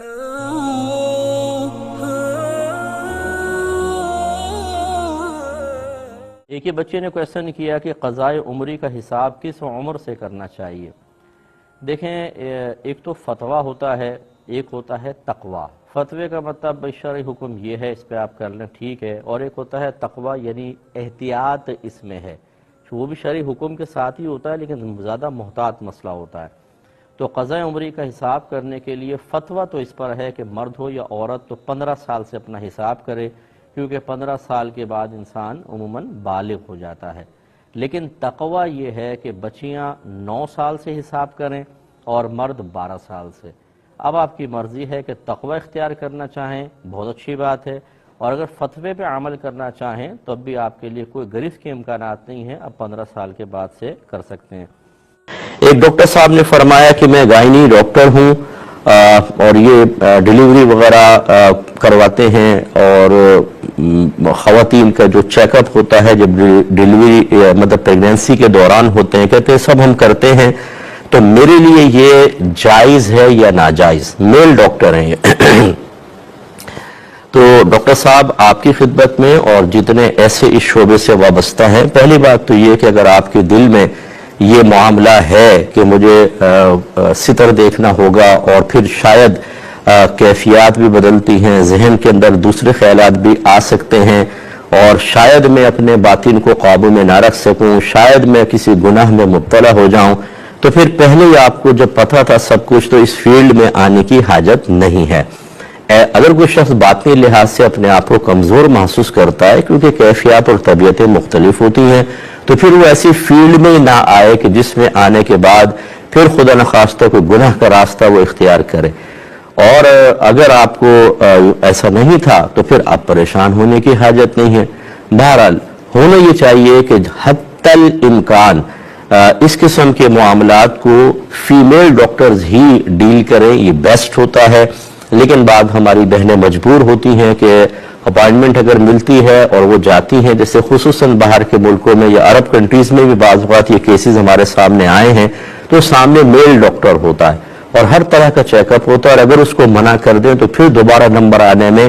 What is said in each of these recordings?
ایک ہی بچے نے کویسچن کیا کہ قضائے عمری کا حساب کس عمر سے کرنا چاہیے۔ دیکھیں، ایک تو فتویٰ ہوتا ہے، ایک ہوتا ہے تقویٰ۔ فتوے کا مطلب شرعی حکم یہ ہے، اس پہ آپ کر لیں، ٹھیک ہے، اور ایک ہوتا ہے تقویٰ، یعنی احتیاط اس میں ہے، وہ بھی شرعی حکم کے ساتھ ہی ہوتا ہے لیکن زیادہ محتاط مسئلہ ہوتا ہے۔ تو قضاء عمری کا حساب کرنے کے لیے فتویٰ تو اس پر ہے کہ مرد ہو یا عورت تو 15 سال سے اپنا حساب کرے، کیونکہ 15 سال کے بعد انسان عموماً بالغ ہو جاتا ہے۔ لیکن تقویٰ یہ ہے کہ بچیاں 9 سال سے حساب کریں اور مرد 12 سال سے۔ اب آپ کی مرضی ہے کہ تقویٰ اختیار کرنا چاہیں، بہت اچھی بات ہے، اور اگر فتوے پہ عمل کرنا چاہیں تو اب بھی آپ کے لیے کوئی گرفت کے امکانات نہیں ہیں، اب 15 سال کے بعد سے کر سکتے ہیں۔ ایک ڈاکٹر صاحب نے فرمایا کہ میں گائنی ڈاکٹر ہوں اور یہ ڈیلیوری وغیرہ کرواتے ہیں، اور خواتین کا جو چیک اپ ہوتا ہے جب ڈیلیوری مطلب پریگنینسی کے دوران ہوتے ہیں، کہتے ہیں سب ہم کرتے ہیں، تو میرے لیے یہ جائز ہے یا ناجائز؟ میل ڈاکٹر ہیں یہ۔ تو ڈاکٹر صاحب آپ کی خدمت میں اور جتنے ایسے اس شعبے سے وابستہ ہیں، پہلی بات تو یہ کہ اگر آپ کے دل میں یہ معاملہ ہے کہ مجھے ستر دیکھنا ہوگا، اور پھر شاید کیفیات بھی بدلتی ہیں، ذہن کے اندر دوسرے خیالات بھی آ سکتے ہیں، اور شاید میں اپنے باطن کو قابو میں نہ رکھ سکوں، شاید میں کسی گناہ میں مبتلا ہو جاؤں، تو پھر پہلے ہی آپ کو جب پتہ تھا سب کچھ تو اس فیلڈ میں آنے کی حاجت نہیں ہے۔ اگر کوئی شخص باطنی لحاظ سے اپنے آپ کو کمزور محسوس کرتا ہے، کیونکہ کیفیات اور طبیعتیں مختلف ہوتی ہیں، تو پھر وہ ایسی فیلڈ میں نہ آئے کہ جس میں آنے کے بعد پھر خدا نخواستہ کوئی گناہ کا راستہ وہ اختیار کرے۔ اور اگر آپ کو ایسا نہیں تھا تو پھر آپ پریشان ہونے کی حاجت نہیں ہے۔ بہرحال ہونا یہ چاہیے کہ حتی الامکان اس قسم کے معاملات کو فیمیل ڈاکٹرز ہی ڈیل کریں، یہ بیسٹ ہوتا ہے۔ لیکن بعد ہماری بہنیں مجبور ہوتی ہیں کہ اپائنٹمنٹ اگر ملتی ہے اور وہ جاتی ہیں، جیسے خصوصاً باہر کے ملکوں میں یا عرب کنٹریز میں بھی بعض اوقات یہ کیسز ہمارے سامنے آئے ہیں، تو سامنے میل ڈاکٹر ہوتا ہے اور ہر طرح کا چیک اپ ہوتا ہے، اور اگر اس کو منع کر دیں تو پھر دوبارہ نمبر آنے میں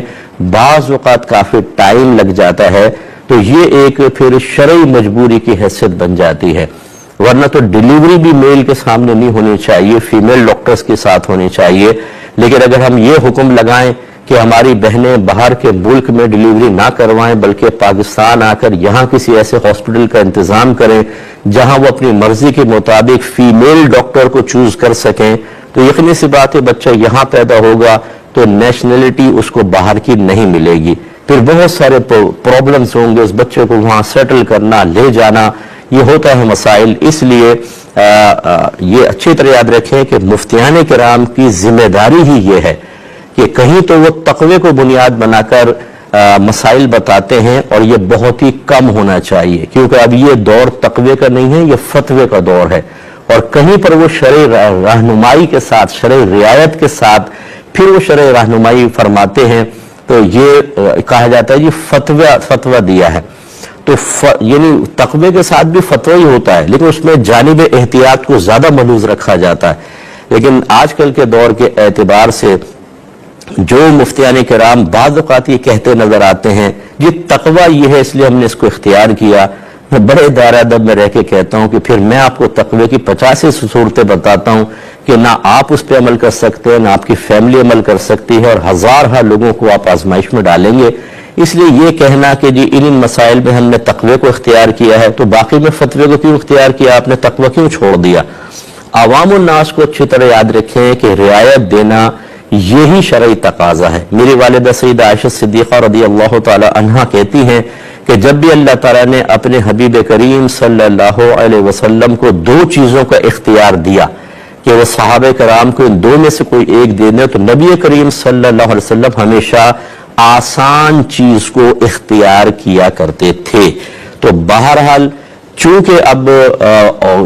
بعض اوقات کافی ٹائم لگ جاتا ہے، تو یہ ایک پھر شرعی مجبوری کی حیثیت بن جاتی ہے۔ ورنہ تو ڈیلیوری بھی میل کے سامنے نہیں ہونی چاہیے، فیمیل ڈاکٹرز کے ساتھ ہونی چاہیے۔ لیکن اگر ہم یہ حکم لگائیں کہ ہماری بہنیں باہر کے ملک میں ڈیلیوری نہ کروائیں بلکہ پاکستان آ کر یہاں کسی ایسے ہاسپٹل کا انتظام کریں جہاں وہ اپنی مرضی کے مطابق فیمیل ڈاکٹر کو چوز کر سکیں، تو یقینی سی بات ہے بچہ یہاں پیدا ہوگا تو نیشنلٹی اس کو باہر کی نہیں ملے گی، پھر بہت سارے پرابلمز ہوں گے، اس بچے کو وہاں سیٹل کرنا، لے جانا، یہ ہوتا ہے مسائل۔ اس لیے یہ اچھی طرح یاد رکھیں کہ مفتیان کرام کی ذمہ داری ہی یہ ہے کہ کہیں تو وہ تقوی کو بنیاد بنا کر مسائل بتاتے ہیں، اور یہ بہت ہی کم ہونا چاہیے، کیونکہ اب یہ دور تقوی کا نہیں ہے، یہ فتوے کا دور ہے، اور کہیں پر وہ شرعی رہنمائی کے ساتھ، شرعی رعایت کے ساتھ پھر وہ شرعی رہنمائی فرماتے ہیں، تو یہ کہا جاتا ہے یہ فتویٰ دیا ہے۔ تو یعنی تقوی کے ساتھ بھی فتویٰ ہی ہوتا ہے، لیکن اس میں جانب احتیاط کو زیادہ ملحوظ رکھا جاتا ہے۔ لیکن آج کل کے دور کے اعتبار سے جو مفتیان کرام بعض اوقات یہ کہتے نظر آتے ہیں یہ تقویٰ یہ ہے اس لیے ہم نے اس کو اختیار کیا، میں بڑے دائرہ ادب میں رہ کے کہتا ہوں کہ پھر میں آپ کو تقوی کی 50 صورتیں بتاتا ہوں کہ نہ آپ اس پہ عمل کر سکتے ہیں، نہ آپ کی فیملی عمل کر سکتی ہے، اور ہزارہ لوگوں کو آپ آزمائش میں ڈالیں گے۔ اس لیے یہ کہنا کہ جی ان مسائل میں ہم نے تقوی کو اختیار کیا ہے تو باقی میں فتوے کو کیوں اختیار کیا، آپ نے تقوی کیوں چھوڑ دیا؟ عوام الناس کو اچھی طرح یاد رکھیں کہ رعایت دینا یہی شرعی تقاضا ہے۔ میری والدہ سیدہ عائشہ صدیقہ رضی اللہ تعالی عنہا کہتی ہیں کہ جب بھی اللہ تعالیٰ نے اپنے حبیب کریم صلی اللہ علیہ وسلم کو 2 چیزوں کا اختیار دیا کہ وہ صحابہ کرام کو ان 2 میں سے کوئی ایک دینے، تو نبی کریم صلی اللہ علیہ وسلم ہمیشہ آسان چیز کو اختیار کیا کرتے تھے۔ تو بہرحال چونکہ اب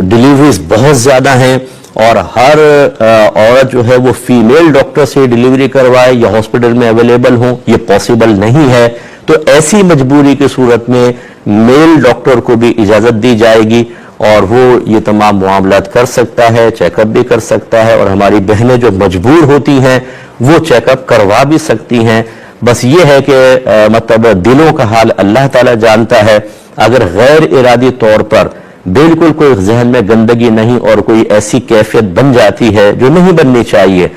ڈیلیوریز بہت زیادہ ہیں اور ہر عورت جو ہے وہ فیمیل ڈاکٹر سے ڈیلیوری کروائے یا ہاسپٹل میں اویلیبل ہوں، یہ پاسبل نہیں ہے، تو ایسی مجبوری کی صورت میں میل ڈاکٹر کو بھی اجازت دی جائے گی اور وہ یہ تمام معاملات کر سکتا ہے، چیک اپ بھی کر سکتا ہے، اور ہماری بہنیں جو مجبور ہوتی ہیں وہ چیک اپ کروا بھی سکتی ہیں. بس یہ ہے کہ مطلب دلوں کا حال اللہ تعالیٰ جانتا ہے. اگر غیر ارادی طور پر بالکل کوئی ذہن میں گندگی نہیں اور کوئی ایسی کیفیت بن جاتی ہے جو نہیں بننی چاہیے،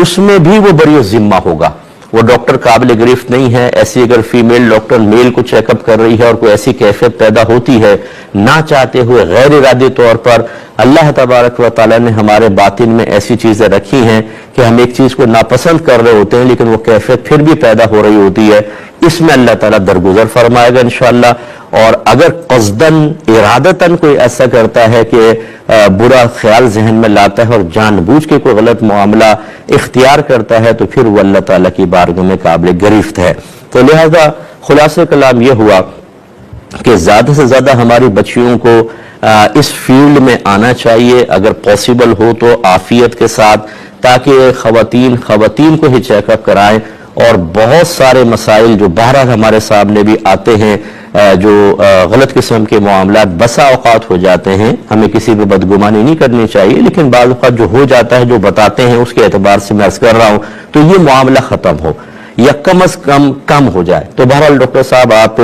اس میں بھی وہ بری ذمہ ہوگا. وہ ڈاکٹر قابل گرفت نہیں ہے. ایسی اگر فیمیل ڈاکٹر میل کو چیک اپ کر رہی ہے اور کوئی ایسی کیفیت پیدا ہوتی ہے نہ چاہتے ہوئے غیر ارادی طور پر، اللہ تبارک و تعالیٰ نے ہمارے باطن میں ایسی چیزیں رکھی ہیں کہ ہم ایک چیز کو ناپسند کر رہے ہوتے ہیں لیکن وہ کیفیت پھر بھی پیدا ہو رہی ہوتی ہے، اس میں اللہ تعالیٰ درگزر فرمائے گا انشاءاللہ. اور اگر قصداً ارادتاً کوئی ایسا کرتا ہے کہ برا خیال ذہن میں لاتا ہے اور جان بوجھ کے کوئی غلط معاملہ اختیار کرتا ہے تو پھر وہ اللہ تعالیٰ کی بارگاہ میں قابل گرفت ہے. تو لہذا خلاصہ کلام یہ ہوا کہ زیادہ سے زیادہ ہماری بچیوں کو اس فیلڈ میں آنا چاہیے اگر پاسبل ہو تو عافیت کے ساتھ، تاکہ خواتین کو ہی چیک اپ کرائیں. اور بہت سارے مسائل جو بہرحال ہمارے سامنے بھی آتے ہیں، جو غلط قسم کے معاملات بسا اوقات ہو جاتے ہیں، ہمیں کسی پہ بدگمانی نہیں کرنی چاہیے، لیکن بعض اوقات جو ہو جاتا ہے جو بتاتے ہیں اس کے اعتبار سے میں عرض کر رہا ہوں تو یہ معاملہ ختم ہو یا کم از کم ہو جائے. تو بہرحال ڈاکٹر صاحب آپ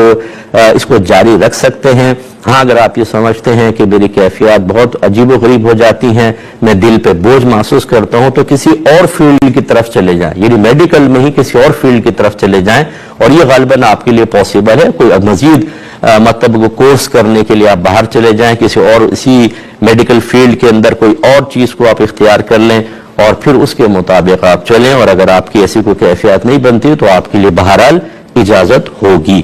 اس کو جاری رکھ سکتے ہیں. ہاں اگر آپ یہ سمجھتے ہیں کہ میری کیفیات بہت عجیب و غریب ہو جاتی ہیں، میں دل پہ بوجھ محسوس کرتا ہوں، تو کسی اور فیلڈ کی طرف چلے جائیں، یعنی میڈیکل میں ہی کسی اور فیلڈ کی طرف چلے جائیں. اور یہ غالباً آپ کے لیے پاسبل ہے. کوئی مزید مطلب کورس کرنے کے لیے آپ باہر چلے جائیں، کسی اور اسی میڈیکل فیلڈ کے اندر کوئی اور چیز کو آپ اختیار کر لیں اور پھر اس کے مطابق آپ چلیں. اور اگر آپ کی ایسی کوئی کیفیات نہیں بنتی تو آپ کے لیے بہرحال اجازت ہوگی.